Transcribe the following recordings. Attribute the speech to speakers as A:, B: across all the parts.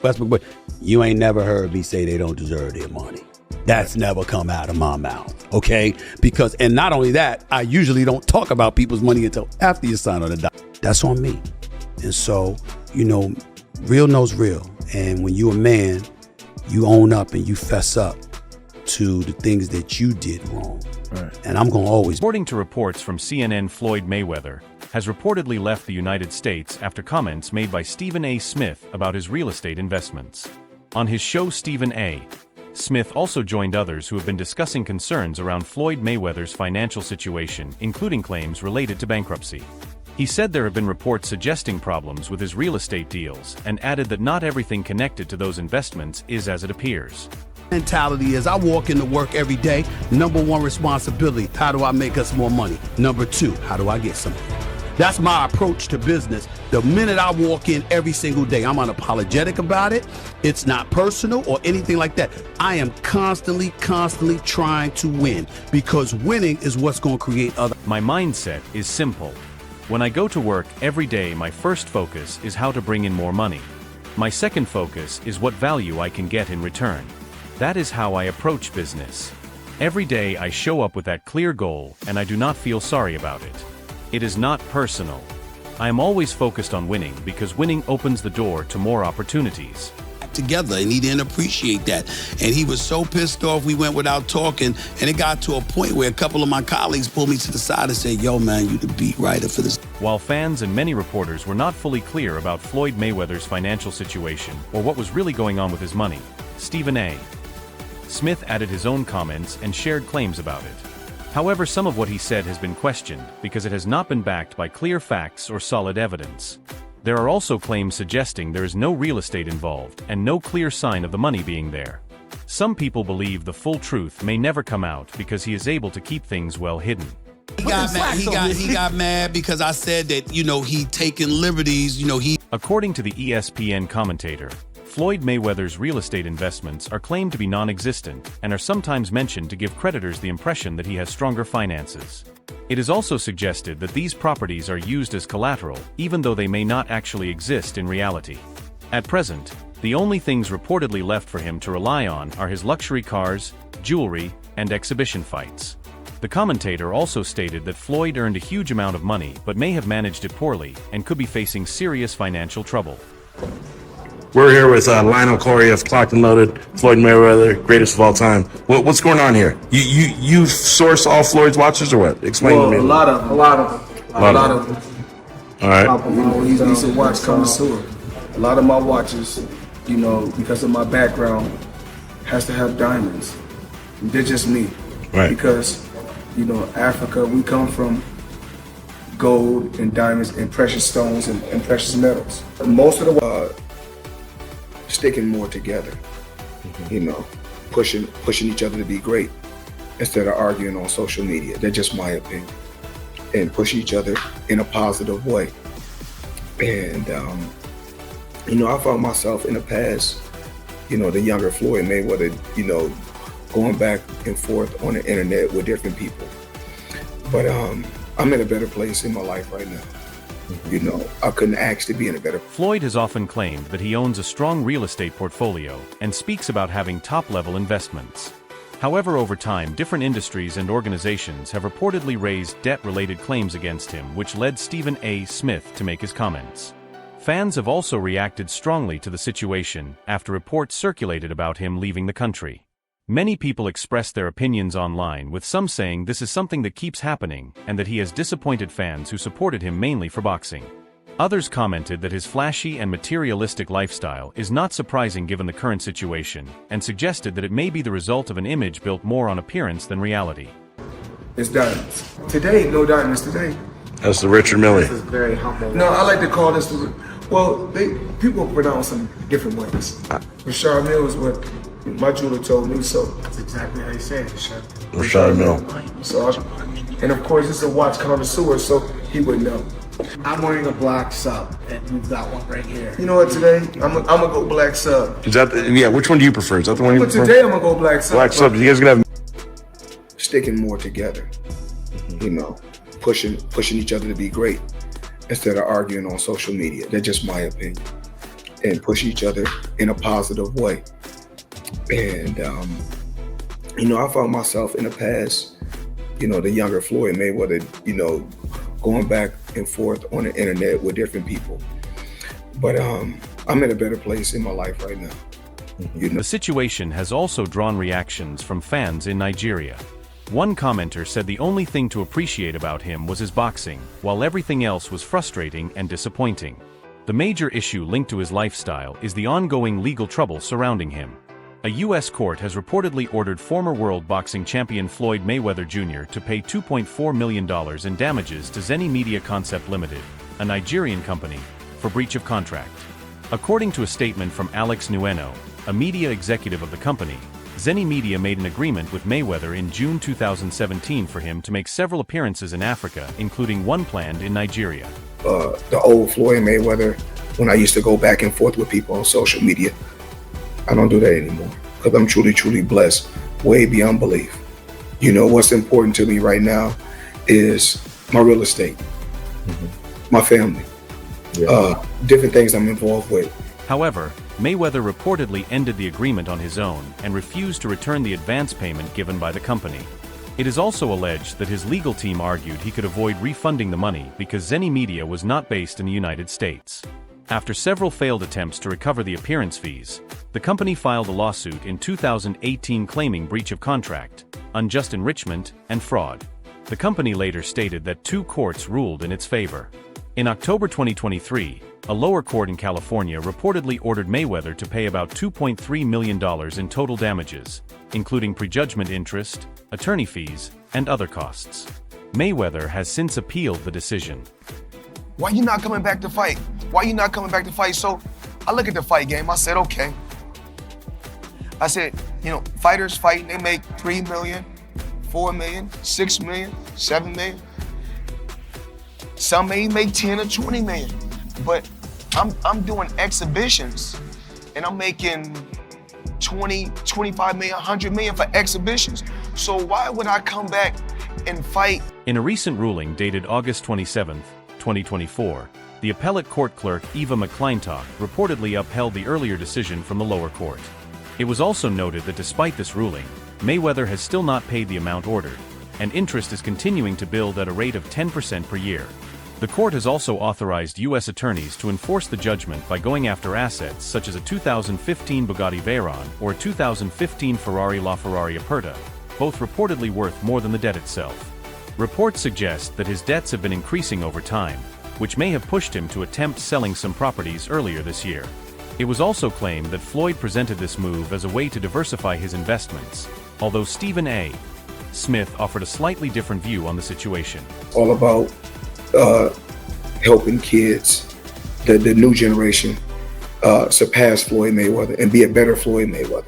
A: Westbrook, but you ain't never heard me say they don't deserve their money. That's never come out of my mouth, okay? Because, and not only that, I usually don't talk about people's money until after you sign on the dot. That's on me. And so, you know, real knows real. And when you a man, you own up and you fess up to the things that you did wrong. Right. And I'm gonna always.
B: According to reports from CNN, Floyd Mayweather has reportedly left the United States after comments made by Stephen A. Smith about his real estate investments. On his show Stephen A. Smith also joined others who have been discussing concerns around Floyd Mayweather's financial situation, including claims related to bankruptcy. He said there have been reports suggesting problems with his real estate deals and added that not everything connected to those investments is as it appears.
A: Mentality is I walk into work every day. Number one responsibility, how do I make us more money? Number two, how do I get some? That's my approach to business. The minute I walk in every single day, I'm unapologetic about it. It's not personal or anything like that. I am constantly trying to win because winning is what's going to create other.
B: My mindset is simple. When I go to work every day, my first focus is how to bring in more money. My second focus is what value I can get in return. That is how I approach business. Every day I show up with that clear goal and I do not feel sorry about it. It is not personal. I am always focused on winning because winning opens the door to more opportunities.
A: Together, and he didn't appreciate that. And he was so pissed off we went without talking, and it got to a point where a couple of my colleagues pulled me to the side and said, yo man, you the beat writer for this.
B: While fans and many reporters were not fully clear about Floyd Mayweather's financial situation or what was really going on with his money, Stephen A. Smith added his own comments and shared claims about it. However, some of what he said has been questioned because it has not been backed by clear facts or solid evidence. There are also claims suggesting there is no real estate involved and no clear sign of the money being there. Some people believe the full truth may never come out because he is able to keep things well hidden.
A: He got mad because I said that, you know, he taken liberties, you know, he.
B: According to the ESPN commentator, Floyd Mayweather's real estate investments are claimed to be non-existent and are sometimes mentioned to give creditors the impression that he has stronger finances. It is also suggested that these properties are used as collateral, even though they may not actually exist in reality. At present, the only things reportedly left for him to rely on are his luxury cars, jewelry, and exhibition fights. The commentator also stated that Floyd earned a huge amount of money but may have managed it poorly and could be facing serious financial trouble.
C: We're here with Lionel Corey of Clocked and Loaded, Floyd Mayweather, greatest of all time. What's going on here? You source all Floyd's watches or what? Explain to me.
D: A lot of them.
C: All right.
D: He's a watch connoisseur. A lot of my watches, you know, because of my background, has to have diamonds. They're just me.
C: Right.
D: Because, you know, Africa, we come from gold and diamonds and precious stones and precious metals. Most of the sticking more together, you know, pushing each other to be great instead of arguing on social media. That's just my opinion. And push each other in a positive way. And, you know, I found myself in the past, you know, the younger Floyd Mayweather, you know, going back and forth on the internet with different people. But I'm in a better place in my life right now. You know, I couldn't actually be in a better.
B: Floyd has often claimed that he owns a strong real estate portfolio and speaks about having top-level investments. However, over time, different industries and organizations have reportedly raised debt-related claims against him, which led Stephen A. Smith to make his comments. Fans have also reacted strongly to the situation after reports circulated about him leaving the country. Many people expressed their opinions online, with some saying this is something that keeps happening and that he has disappointed fans who supported him mainly for boxing. Others commented that his flashy and materialistic lifestyle is not surprising given the current situation and suggested that it may be the result of an image built more on appearance than reality.
D: It's diamonds. Today, no diamonds today.
C: That's the Richard Mille.
E: This is very humble.
D: No, I like to call this the, well, people pronounce them different ways. Richard Mille is what my jeweler told me, so.
E: That's exactly how you say it, Richard.
C: Richard Mille.
D: So, and of course, this is a watch connoisseur, so he would know.
E: I'm wearing a black sub, and you've got one right here.
D: You know what, today, I'm gonna go black sub.
C: Is that yeah, which one do you prefer? Is that the one you
D: But
C: prefer?
D: today, I'm gonna go black sub.
C: Black sub. You guys gonna have
D: Sticking more together, you know, pushing each other to be great instead of arguing on social media. That's just my opinion. and push each other in a positive way. And, I found myself in the past, the younger Floyd Mayweather, going back and forth on the internet with different people. But I'm in a better place in my life right now.
B: The situation has also drawn reactions from fans in Nigeria. One commenter said the only thing to appreciate about him was his boxing, while everything else was frustrating and disappointing. The major issue linked to his lifestyle is the ongoing legal trouble surrounding him. A U.S. court has reportedly ordered former world boxing champion Floyd Mayweather Jr. to pay $2.4 million in damages to Zenny Media Concept Limited, a Nigerian company, for breach of contract. According to a statement from Alex Nueno, a media executive of the company, Zenny Media made an agreement with Mayweather in June 2017 for him to make several appearances in Africa, including one planned in Nigeria.
D: The old Floyd Mayweather, when I used to go back and forth with people on social media, I don't do that anymore because I'm truly, truly blessed, way beyond belief. What's important to me right now is my real estate, my family, different things I'm involved with.
B: However, Mayweather reportedly ended the agreement on his own and refused to return the advance payment given by the company. It is also alleged that his legal team argued he could avoid refunding the money because Zenny Media was not based in the United States. After several failed attempts to recover the appearance fees, the company filed a lawsuit in 2018 claiming breach of contract, unjust enrichment, and fraud. The company later stated that 2 courts ruled in its favor. In October 2023, a lower court in California reportedly ordered Mayweather to pay about $2.3 million in total damages, including prejudgment interest, attorney fees, and other costs. Mayweather has since appealed the decision.
D: Why you not coming back to fight? Why you not coming back to fight? So I look at the fight game, I said, okay. I said, fighters fighting, they make $3 million, $4 million, $6 million, $7 million. Some may make 10 or 20 million, but I'm doing exhibitions and I'm making 20, 25 million, 100 million for exhibitions. So why would I come back and fight?
B: In a recent ruling dated August 27, 2024, the appellate court clerk Eva McClintock reportedly upheld the earlier decision from the lower court. It was also noted that despite this ruling, Mayweather has still not paid the amount ordered, and interest is continuing to build at a rate of 10% per year. The court has also authorized U.S. attorneys to enforce the judgment by going after assets such as a 2015 Bugatti Veyron or a 2015 Ferrari LaFerrari Aperta, both reportedly worth more than the debt itself. Reports suggest that his debts have been increasing over time, which may have pushed him to attempt selling some properties earlier this year. It was also claimed that Floyd presented this move as a way to diversify his investments, although Stephen A. Smith offered a slightly different view on the situation.
D: All about helping kids, the new generation, surpass Floyd Mayweather and be a better Floyd Mayweather.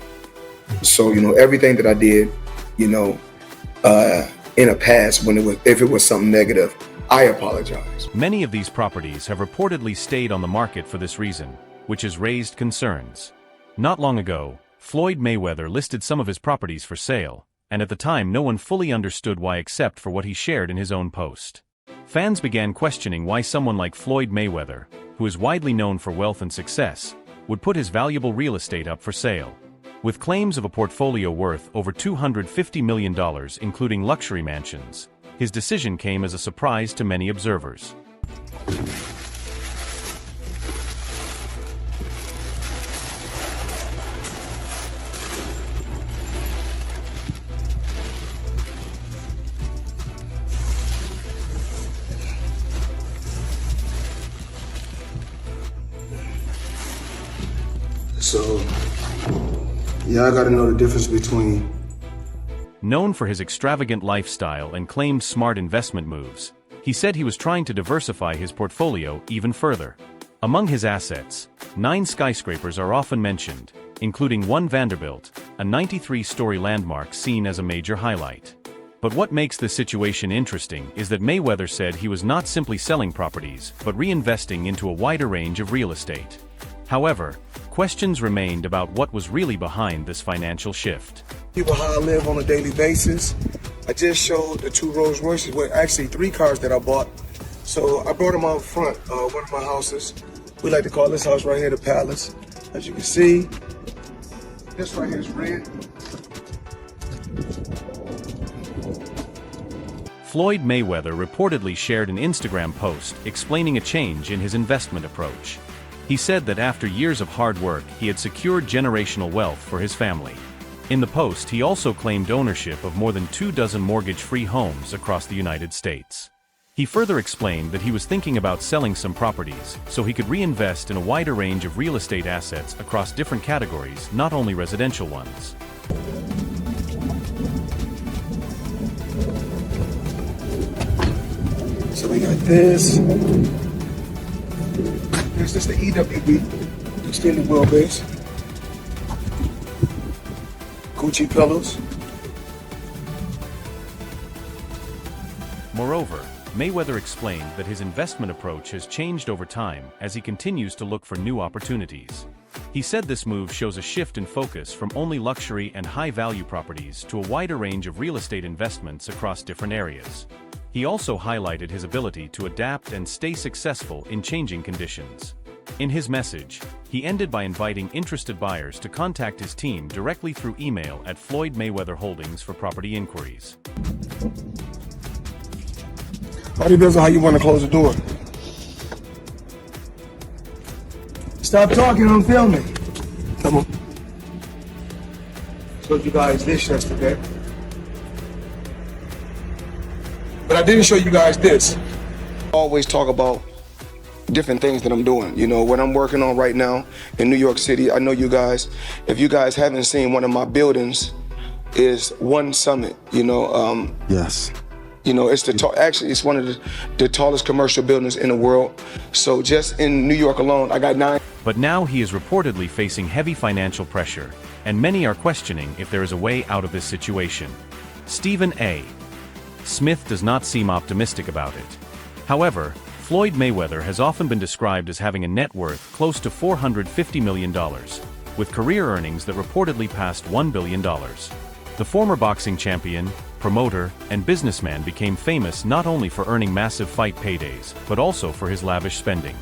D: So, everything that I did, in the past, if it was something negative, I apologize.
B: Many of these properties have reportedly stayed on the market for this reason, which has raised concerns. Not long ago, Floyd Mayweather listed some of his properties for sale, and at the time no one fully understood why except for what he shared in his own post. Fans began questioning why someone like Floyd Mayweather, who is widely known for wealth and success, would put his valuable real estate up for sale. With claims of a portfolio worth over $250 million including luxury mansions, his decision came as a surprise to many observers.
D: So, I gotta know the difference between...
B: Known for his extravagant lifestyle and claimed smart investment moves, he said he was trying to diversify his portfolio even further. Among his assets, 9 skyscrapers are often mentioned, including One Vanderbilt, a 93-story landmark seen as a major highlight. But what makes this situation interesting is that Mayweather said he was not simply selling properties, but reinvesting into a wider range of real estate. However, questions remained about what was really behind this financial shift.
D: People how I live on a daily basis. I just showed the 2 Rolls Royces, well, actually 3 cars that I bought. So I brought them out front, one of my houses. We like to call this house right here the Palace. As you can see, this right here is red.
B: Floyd Mayweather reportedly shared an Instagram post explaining a change in his investment approach. He said that after years of hard work, he had secured generational wealth for his family. In the post, he also claimed ownership of more than 24 mortgage-free homes across the United States. He further explained that he was thinking about selling some properties so he could reinvest in a wider range of real estate assets across different categories, not only residential ones.
D: So we got this. This is the EWB, extended wheelbase. Gucci pillows.
B: Moreover, Mayweather explained that his investment approach has changed over time as he continues to look for new opportunities. He said this move shows a shift in focus from only luxury and high-value properties to a wider range of real estate investments across different areas. He also highlighted his ability to adapt and stay successful in changing conditions. In his message, he ended by inviting interested buyers to contact his team directly through email at Floyd Mayweather Holdings for property inquiries.
D: All depends on how you want to close the door. Stop talking, I'm filming. Come on. Showed you guys this yesterday. But I didn't show you guys this. I always talk about different things that I'm doing. You know, what I'm working on right now in New York City. I know you guys, if you guys haven't seen one of my buildings, is One Summit, you know.
F: Yes.
D: You know, it's actually it's one of the tallest commercial buildings in the world. So just in New York alone, I got 9.
B: But now he is reportedly facing heavy financial pressure, and many are questioning if there is a way out of this situation. Stephen A. Smith does not seem optimistic about it. However, Floyd Mayweather has often been described as having a net worth close to $450 million, with career earnings that reportedly passed $1 billion. The former boxing champion, promoter, and businessman became famous not only for earning massive fight paydays, but also for his lavish spending.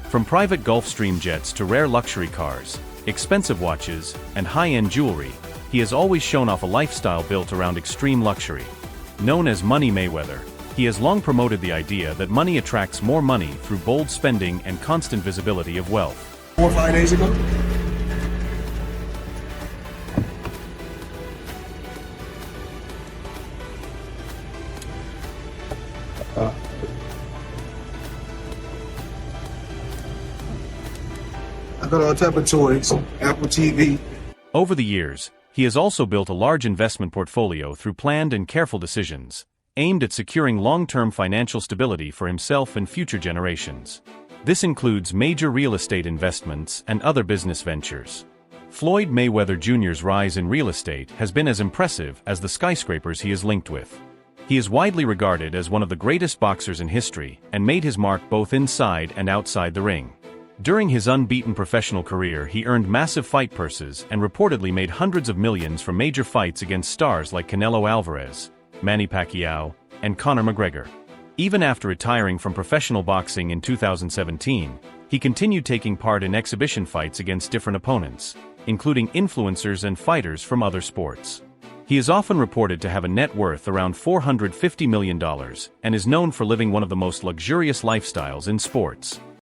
B: From private Gulfstream jets to rare luxury cars, expensive watches, and high-end jewelry, he has always shown off a lifestyle built around extreme luxury. Known as Money Mayweather, he has long promoted the idea that money attracts more money through bold spending and constant visibility of wealth.
D: 4 or 5 days ago. I got all type of toys, Apple TV.
B: Over the years, he has also built a large investment portfolio through planned and careful decisions, aimed at securing long-term financial stability for himself and future generations. This includes major real estate investments and other business ventures. Floyd Mayweather Jr.'s rise in real estate has been as impressive as the skyscrapers he is linked with. He is widely regarded as one of the greatest boxers in history and made his mark both inside and outside the ring. During his unbeaten professional career, he earned massive fight purses and reportedly made hundreds of millions from major fights against stars like Canelo Alvarez, Manny Pacquiao, and Conor McGregor. Even after retiring from professional boxing in 2017, he continued taking part in exhibition fights against different opponents, including influencers and fighters from other sports. He is often reported to have a net worth around $450 million and is known for living one of the most luxurious lifestyles in sports.